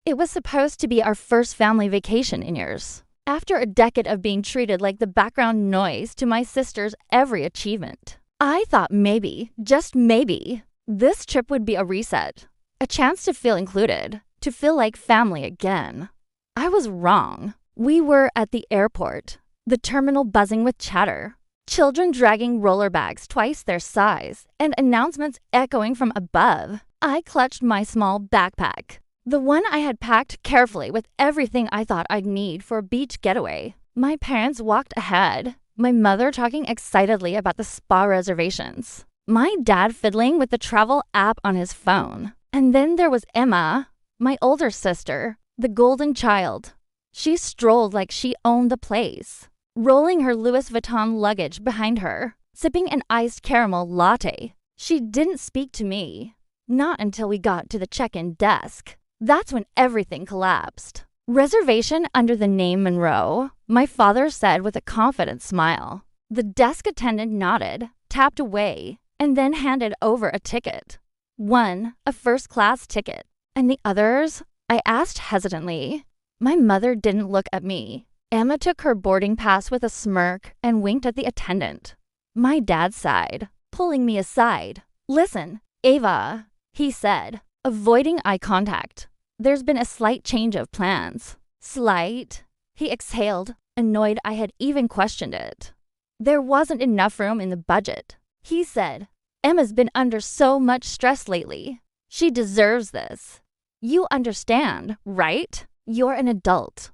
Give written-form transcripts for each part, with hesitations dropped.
It was supposed to be our first family vacation in years. After a decade of being treated like the background noise to my sister's every achievement, I thought maybe, just maybe, this trip would be a reset, a chance to feel included, to feel like family again. I was wrong. We were at the airport, the terminal buzzing with chatter, children dragging roller bags twice their size, and announcements echoing from above. I clutched my small backpack, the one I had packed carefully with everything I thought I'd need for a beach getaway. My parents walked ahead, my mother talking excitedly about the spa reservations, my dad fiddling with the travel app on his phone. And then there was Emma, my older sister, the golden child. She strolled like she owned the place, rolling her Louis Vuitton luggage behind her, sipping an iced caramel latte. She didn't speak to me, not until we got to the check-in desk. That's when everything collapsed. Reservation under the name Monroe, my father said with a confident smile. The desk attendant nodded, tapped away, and then handed over a ticket. One, a first-class ticket. And the others? I asked hesitantly. My mother didn't look at me. Emma took her boarding pass with a smirk and winked at the attendant. My dad sighed, pulling me aside. Listen, Ava, he said, avoiding eye contact. There's been a slight change of plans. Slight? He exhaled, annoyed I had even questioned it. There wasn't enough room in the budget. He said, Emma's been under so much stress lately. She deserves this. You understand, right? You're an adult.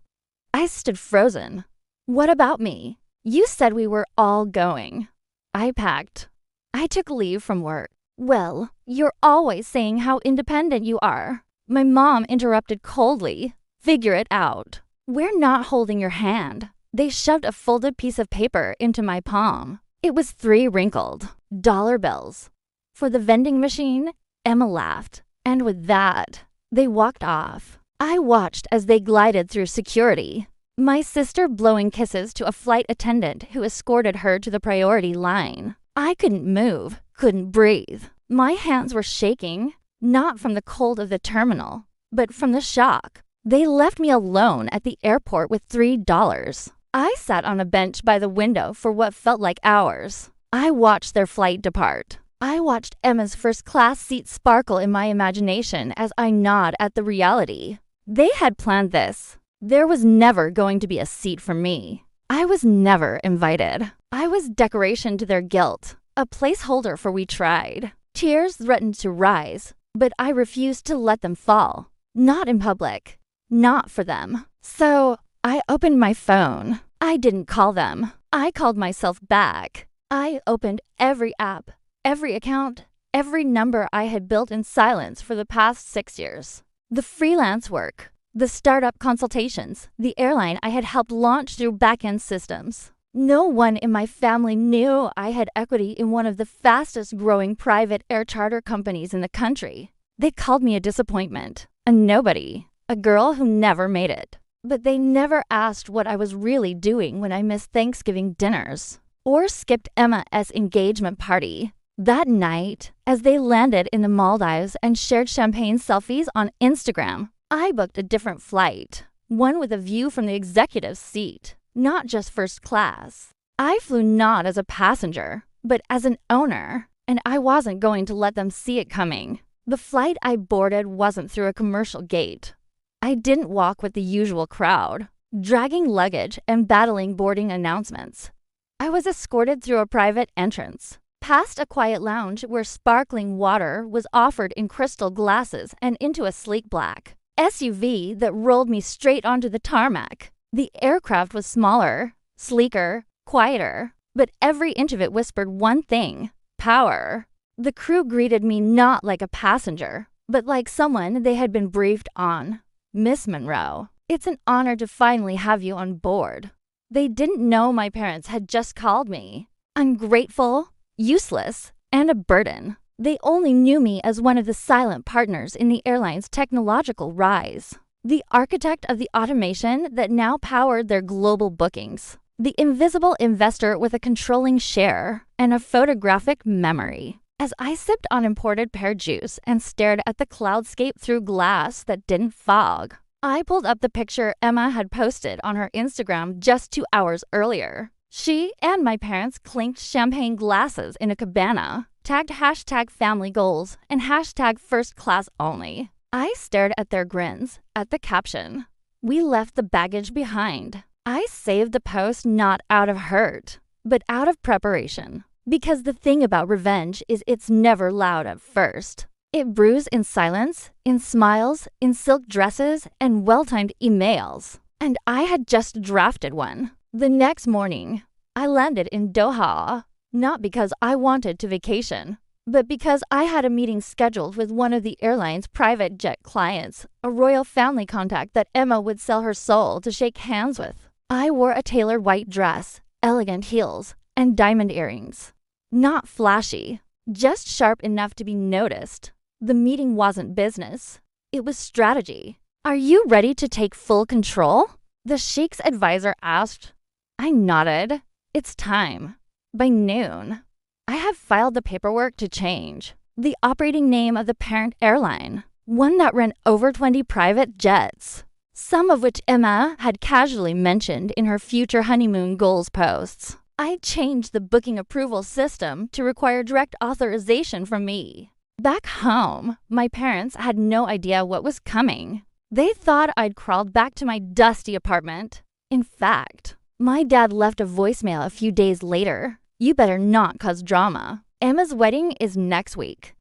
I stood frozen. What about me? You said we were all going. I packed. I took leave from work. Well, you're always saying how independent you are. My mom interrupted coldly. Figure it out. We're not holding your hand. They shoved a folded piece of paper into my palm. It was 3 wrinkled dollar bills. For the vending machine, Emma laughed. And with that, they walked off. I watched as they glided through security, my sister blowing kisses to a flight attendant who escorted her to the priority line. I couldn't move, couldn't breathe. My hands were shaking, not from the cold of the terminal, but from the shock. They left me alone at the airport with $3. I sat on a bench by the window for what felt like hours. I watched their flight depart. I watched Emma's first-class seat sparkle in my imagination as I gnawed at the reality. They had planned this. There was never going to be a seat for me. I was never invited. I was decoration to their guilt, a placeholder for we tried. Tears threatened to rise, but I refused to let them fall. Not in public. Not for them. So I opened my phone. I didn't call them. I called myself back. I opened every app, every account, every number I had built in silence for the past 6 years. The freelance work, the startup consultations, the airline I had helped launch through back-end systems. No one in my family knew I had equity in one of the fastest growing private air charter companies in the country. They called me a disappointment, a nobody, a girl who never made it. But they never asked what I was really doing when I missed Thanksgiving dinners or skipped Emma's engagement party. That night, as they landed in the Maldives and shared champagne selfies on Instagram, I booked a different flight, one with a view from the executive seat, not just first class. I flew not as a passenger, but as an owner, and I wasn't going to let them see it coming. The flight I boarded wasn't through a commercial gate. I didn't walk with the usual crowd, dragging luggage and battling boarding announcements. I was escorted through a private entrance, past a quiet lounge where sparkling water was offered in crystal glasses and into a sleek black SUV that rolled me straight onto the tarmac. The aircraft was smaller, sleeker, quieter, but every inch of it whispered one thing: power. The crew greeted me not like a passenger, but like someone they had been briefed on. Miss Monroe, it's an honor to finally have you on board. They didn't know my parents had just called me ungrateful, useless, and a burden. They only knew me as one of the silent partners in the airline's technological rise, the architect of the automation that now powered their global bookings, the invisible investor with a controlling share and a photographic memory. As I sipped on imported pear juice and stared at the cloudscape through glass that didn't fog, I pulled up the picture Emma had posted on her Instagram just 2 hours earlier. She and my parents clinked champagne glasses in a cabana, tagged hashtag family goals and hashtag first class only. I stared at their grins, at the caption. We left the baggage behind. I saved the post not out of hurt, but out of preparation. Because the thing about revenge is it's never loud at first. It brews in silence, in smiles, in silk dresses, and well-timed emails. And I had just drafted one. The next morning, I landed in Doha, not because I wanted to vacation, but because I had a meeting scheduled with one of the airline's private jet clients, a royal family contact that Emma would sell her soul to shake hands with. I wore a tailored white dress, elegant heels, and diamond earrings. Not flashy, just sharp enough to be noticed. The meeting wasn't business. It was strategy. Are you ready to take full control? The Sheikh's advisor asked. I nodded. It's time. By noon, I had filed the paperwork to change the operating name of the parent airline, one that ran over 20 private jets, some of which Emma had casually mentioned in her future honeymoon goals posts. I changed the booking approval system to require direct authorization from me. Back home, my parents had no idea what was coming. They thought I'd crawled back to my dusty apartment. In fact, my dad left a voicemail a few days later. You better not cause drama. Emma's wedding is next week.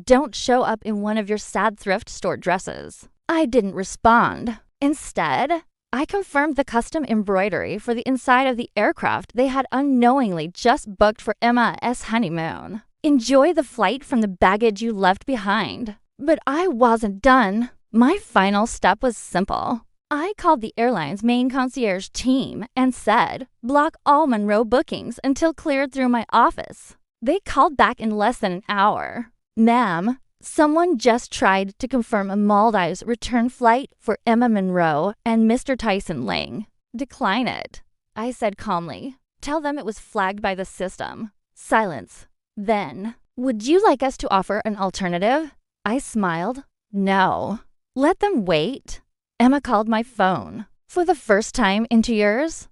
Don't show up in one of your sad thrift store dresses. I didn't respond. Instead, I confirmed the custom embroidery for the inside of the aircraft they had unknowingly just booked for Emma's honeymoon. Enjoy the flight from the baggage you left behind. But I wasn't done. My final step was simple. I called the airline's main concierge team and said, block all Monroe bookings until cleared through my office. They called back in less than an hour. Ma'am, someone just tried to confirm a Maldives return flight for Emma Monroe and Mr. Tyson Lang. Decline it, I said calmly. Tell them it was flagged by the system. Silence. Then, would you like us to offer an alternative? I smiled. No. Let them wait. Emma called my phone. For the first time in 2 years?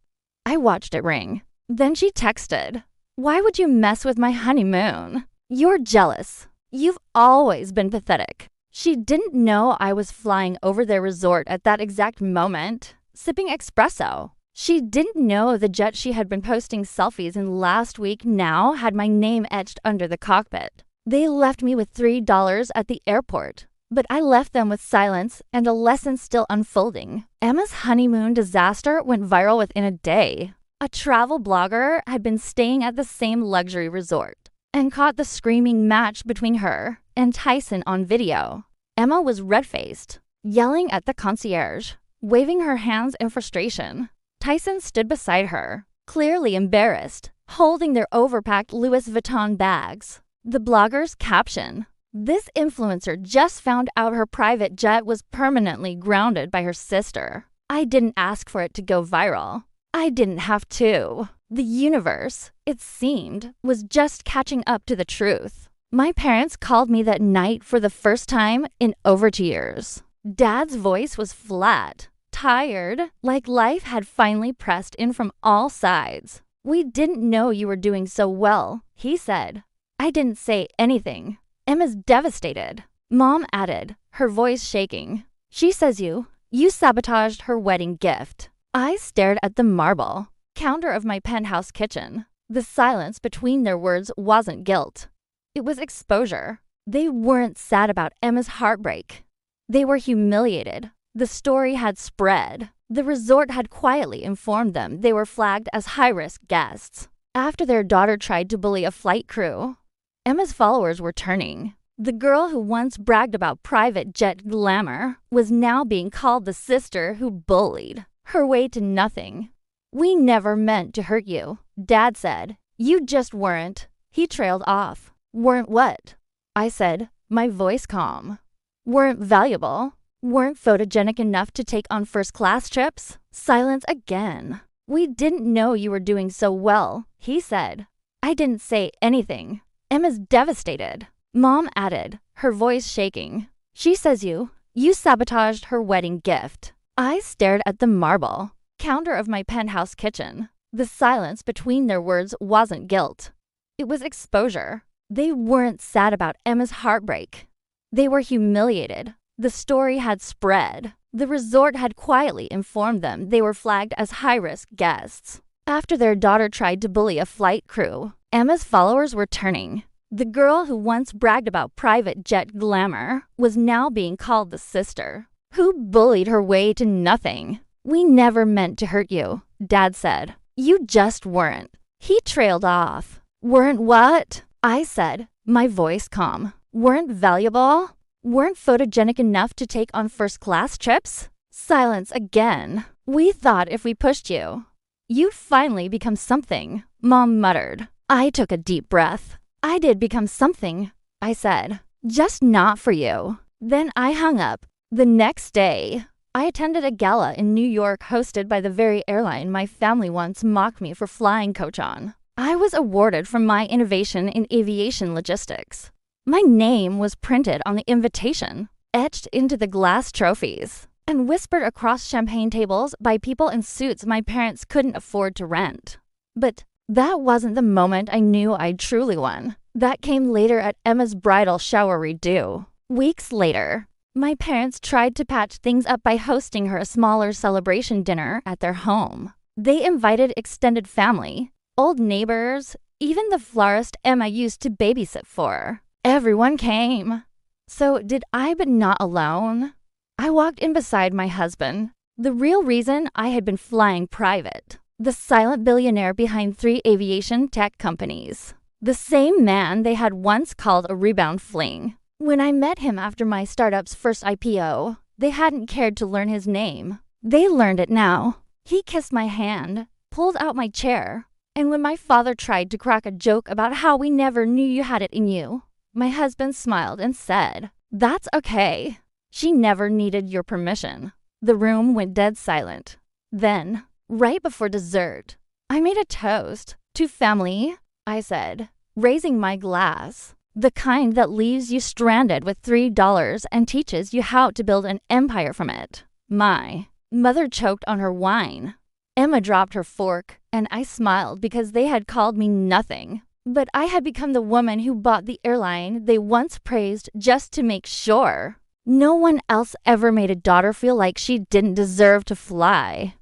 I watched it ring. Then she texted. Why would you mess with my honeymoon? You're jealous. You've always been pathetic. She didn't know I was flying over their resort at that exact moment, sipping espresso. She didn't know the jet she had been posting selfies in last week now had my name etched under the cockpit. They left me with $3 at the airport. But I left them with silence and a lesson still unfolding. Emma's honeymoon disaster went viral within a day. A travel blogger had been staying at the same luxury resort and caught the screaming match between her and Tyson on video. Emma was red-faced, yelling at the concierge, waving her hands in frustration. Tyson stood beside her, clearly embarrassed, holding their overpacked Louis Vuitton bags. The blogger's caption, this influencer just found out her private jet was permanently grounded by her sister. I didn't ask for it to go viral. I didn't have to. The universe, it seemed, was just catching up to the truth. My parents called me that night for the first time in over 2 years. Dad's voice was flat, tired, like life had finally pressed in from all sides. We didn't know you were doing so well, he said. I didn't say anything. Emma's devastated. Mom added, her voice shaking. She says you sabotaged her wedding gift. I stared at the marble counter of my penthouse kitchen. The silence between their words wasn't guilt. It was exposure. They weren't sad about Emma's heartbreak. They were humiliated. The story had spread. The resort had quietly informed them they were flagged as high-risk guests. After their daughter tried to bully a flight crew, Emma's followers were turning. The girl who once bragged about private jet glamour was now being called the sister who bullied her way to nothing. We never meant to hurt you, Dad said. You just weren't. He trailed off. Weren't what? I said, my voice calm. Weren't valuable. Weren't photogenic enough to take on first-class trips. Silence again. We didn't know you were doing so well, he said. I didn't say anything. Emma's devastated. Mom added, her voice shaking. She says you sabotaged her wedding gift. I stared at the marble counter of my penthouse kitchen. The silence between their words wasn't guilt. It was exposure. They weren't sad about Emma's heartbreak. They were humiliated. The story had spread. The resort had quietly informed them they were flagged as high-risk guests. After their daughter tried to bully a flight crew, Emma's followers were turning. The girl who once bragged about private jet glamour was now being called the sister, who bullied her way to nothing. "We never meant to hurt you," Dad said. "You just weren't." He trailed off. "Weren't what?" I said, my voice calm. "Weren't valuable? Weren't photogenic enough to take on first-class trips?" Silence again. "We thought if we pushed you, you'd finally become something," Mom muttered. I took a deep breath. "I did become something," I said. "Just not for you." Then I hung up. The next day, I attended a gala in New York hosted by the very airline my family once mocked me for flying coach on. I was awarded for my innovation in aviation logistics. My name was printed on the invitation, etched into the glass trophies, and whispered across champagne tables by people in suits my parents couldn't afford to rent. But that wasn't the moment I knew I'd truly won. That came later at Emma's bridal shower redo. Weeks later, my parents tried to patch things up by hosting her a smaller celebration dinner at their home. They invited extended family, old neighbors, even the florist Emma used to babysit for. Everyone came. So did I, but not alone. I walked in beside my husband, the real reason I had been flying private, the silent billionaire behind 3 aviation tech companies, the same man they had once called a rebound fling. When I met him after my startup's first IPO, they hadn't cared to learn his name. They learned it now. He kissed my hand, pulled out my chair, and when my father tried to crack a joke about how we never knew you had it in you, my husband smiled and said, "That's okay. She never needed your permission." The room went dead silent. Then, right before dessert, I made a toast to family, I said, raising my glass. The kind that leaves you stranded with $3 and teaches you how to build an empire from it. My mother choked on her wine. Emma dropped her fork, and I smiled because they had called me nothing. But I had become the woman who bought the airline they once praised just to make sure no one else ever made a daughter feel like she didn't deserve to fly.